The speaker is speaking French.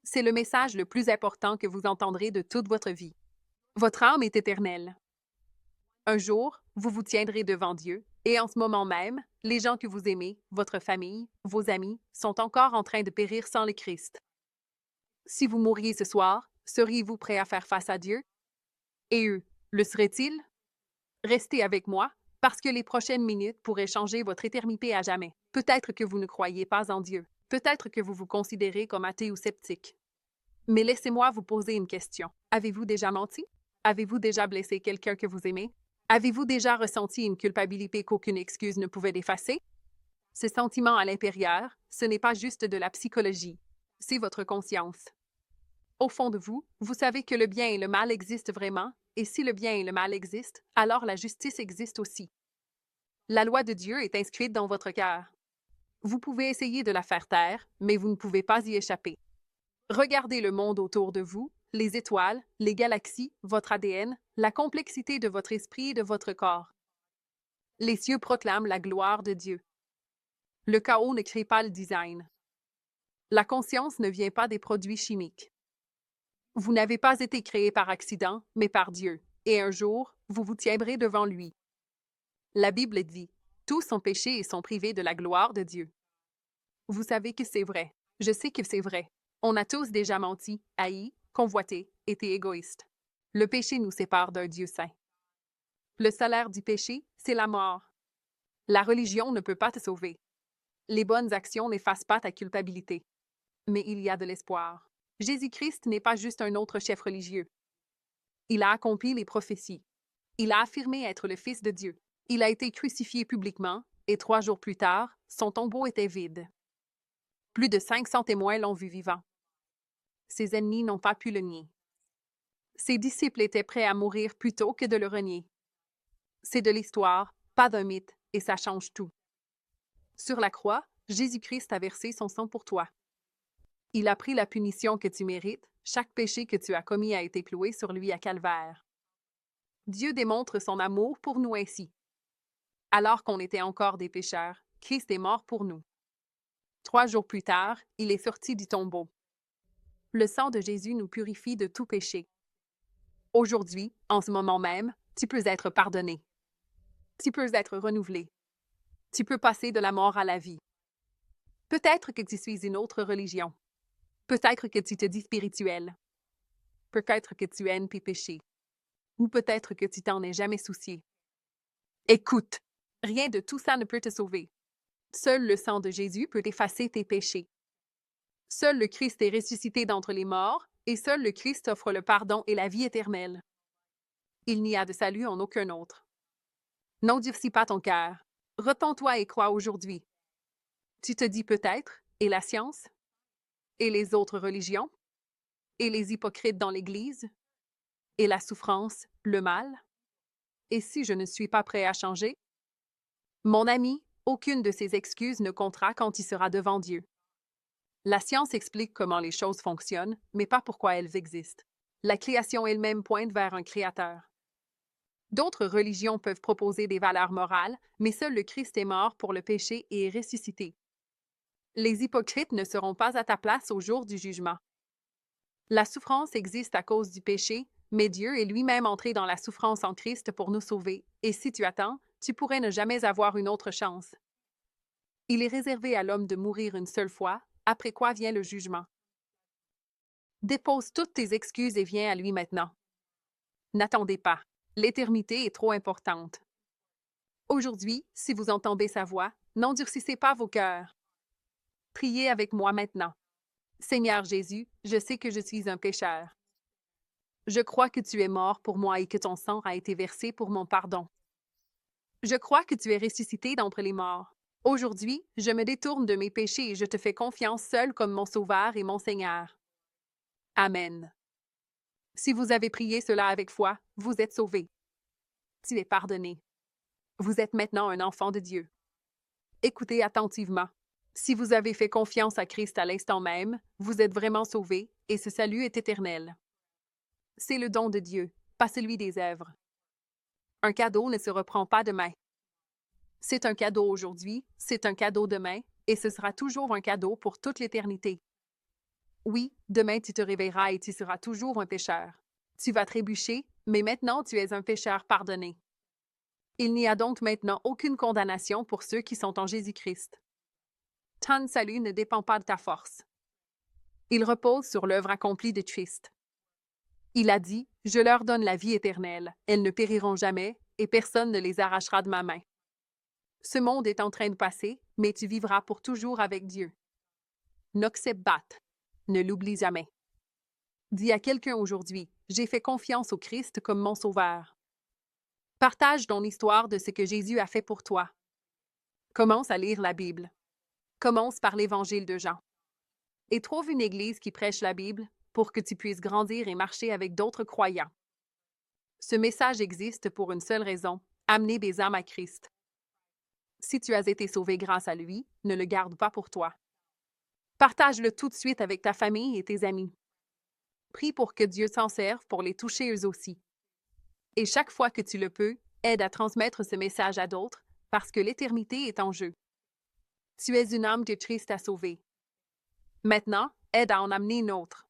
C'est le message le plus important que vous entendrez de toute votre vie. Votre âme est éternelle. Un jour, vous vous tiendrez devant Dieu, et en ce moment même, les gens que vous aimez, votre famille, vos amis, sont encore en train de périr sans le Christ. Si vous mouriez ce soir, seriez-vous prêt à faire face à Dieu? Et eux, le seraient-ils? Restez avec moi, parce que les prochaines minutes pourraient changer votre éternité à jamais. Peut-être que vous ne croyez pas en Dieu. Peut-être que vous vous considérez comme athée ou sceptique. Mais laissez-moi vous poser une question. Avez-vous déjà menti? Avez-vous déjà blessé quelqu'un que vous aimez? Avez-vous déjà ressenti une culpabilité qu'aucune excuse ne pouvait effacer? Ce sentiment à l'intérieur, ce n'est pas juste de la psychologie, c'est votre conscience. Au fond de vous, vous savez que le bien et le mal existent vraiment, et si le bien et le mal existent, alors la justice existe aussi. La loi de Dieu est inscrite dans votre cœur. Vous pouvez essayer de la faire taire, mais vous ne pouvez pas y échapper. Regardez le monde autour de vous, les étoiles, les galaxies, votre ADN, la complexité de votre esprit et de votre corps. Les cieux proclament la gloire de Dieu. Le chaos ne crée pas le design. La conscience ne vient pas des produits chimiques. Vous n'avez pas été créé par accident, mais par Dieu, et un jour, vous vous tiendrez devant lui. La Bible dit, tous sont péchés et sont privés de la gloire de Dieu. Vous savez que c'est vrai. Je sais que c'est vrai. On a tous déjà menti, haï, convoité, été égoïste. Le péché nous sépare d'un Dieu saint. Le salaire du péché, c'est la mort. La religion ne peut pas te sauver. Les bonnes actions n'effacent pas ta culpabilité. Mais il y a de l'espoir. Jésus-Christ n'est pas juste un autre chef religieux. Il a accompli les prophéties. Il a affirmé être le Fils de Dieu. Il a été crucifié publiquement, et 3 jours plus tard, son tombeau était vide. Plus de 500 témoins l'ont vu vivant. Ses ennemis n'ont pas pu le nier. Ses disciples étaient prêts à mourir plutôt que de le renier. C'est de l'histoire, pas d'un mythe, et ça change tout. Sur la croix, Jésus-Christ a versé son sang pour toi. Il a pris la punition que tu mérites, chaque péché que tu as commis a été cloué sur lui à Calvaire. Dieu démontre son amour pour nous ainsi. Alors qu'on était encore des pécheurs, Christ est mort pour nous. 3 jours plus tard, il est sorti du tombeau. Le sang de Jésus nous purifie de tout péché. Aujourd'hui, en ce moment même, tu peux être pardonné. Tu peux être renouvelé. Tu peux passer de la mort à la vie. Peut-être que tu suis une autre religion. Peut-être que tu te dis spirituel. Peut-être que tu aimes tes péchés. Ou peut-être que tu t'en es jamais soucié. Écoute, rien de tout ça ne peut te sauver. Seul le sang de Jésus peut effacer tes péchés. Seul le Christ est ressuscité d'entre les morts, et seul le Christ offre le pardon et la vie éternelle. Il n'y a de salut en aucun autre. N'endurcis pas ton cœur. Repens-toi et crois aujourd'hui. Tu te dis peut-être, et la science? Et les autres religions? Et les hypocrites dans l'Église? Et la souffrance, le mal? Et si je ne suis pas prêt à changer? Mon ami, aucune de ces excuses ne comptera quand tu seras devant Dieu. La science explique comment les choses fonctionnent, mais pas pourquoi elles existent. La création elle-même pointe vers un créateur. D'autres religions peuvent proposer des valeurs morales, mais seul le Christ est mort pour le péché et est ressuscité. Les hypocrites ne seront pas à ta place au jour du jugement. La souffrance existe à cause du péché, mais Dieu est lui-même entré dans la souffrance en Christ pour nous sauver, et si tu attends, tu pourrais ne jamais avoir une autre chance. Il est réservé à l'homme de mourir une seule fois, après quoi vient le jugement. Dépose toutes tes excuses et viens à lui maintenant. N'attendez pas. L'éternité est trop importante. Aujourd'hui, si vous entendez sa voix, n'endurcissez pas vos cœurs. Priez avec moi maintenant. Seigneur Jésus, je sais que je suis un pécheur. Je crois que tu es mort pour moi et que ton sang a été versé pour mon pardon. Je crois que tu es ressuscité d'entre les morts. Aujourd'hui, je me détourne de mes péchés et je te fais confiance seul comme mon Sauveur et mon Seigneur. Amen. Si vous avez prié cela avec foi, vous êtes sauvé. Tu es pardonné. Vous êtes maintenant un enfant de Dieu. Écoutez attentivement. Si vous avez fait confiance à Christ à l'instant même, vous êtes vraiment sauvé et ce salut est éternel. C'est le don de Dieu, pas celui des œuvres. Un cadeau ne se reprend pas demain. C'est un cadeau aujourd'hui, c'est un cadeau demain, et ce sera toujours un cadeau pour toute l'éternité. Oui, demain tu te réveilleras et tu seras toujours un pécheur. Tu vas trébucher, mais maintenant tu es un pécheur pardonné. Il n'y a donc maintenant aucune condamnation pour ceux qui sont en Jésus-Christ. Ton salut ne dépend pas de ta force. Il repose sur l'œuvre accomplie de Christ. Il a dit, je leur donne la vie éternelle, elles ne périront jamais, et personne ne les arrachera de ma main. Ce monde est en train de passer, mais tu vivras pour toujours avec Dieu. Noxep Bat. Ne l'oublie jamais. Dis à quelqu'un aujourd'hui, j'ai fait confiance au Christ comme mon sauveur. Partage ton histoire de ce que Jésus a fait pour toi. Commence à lire la Bible. Commence par l'Évangile de Jean. Et trouve une église qui prêche la Bible pour que tu puisses grandir et marcher avec d'autres croyants. Ce message existe pour une seule raison, amener des âmes à Christ. Si tu as été sauvé grâce à lui, ne le garde pas pour toi. Partage-le tout de suite avec ta famille et tes amis. Prie pour que Dieu s'en serve pour les toucher eux aussi. Et chaque fois que tu le peux, aide à transmettre ce message à d'autres parce que l'éternité est en jeu. Tu es une âme que Christ a sauvée. Maintenant, aide à en amener une autre.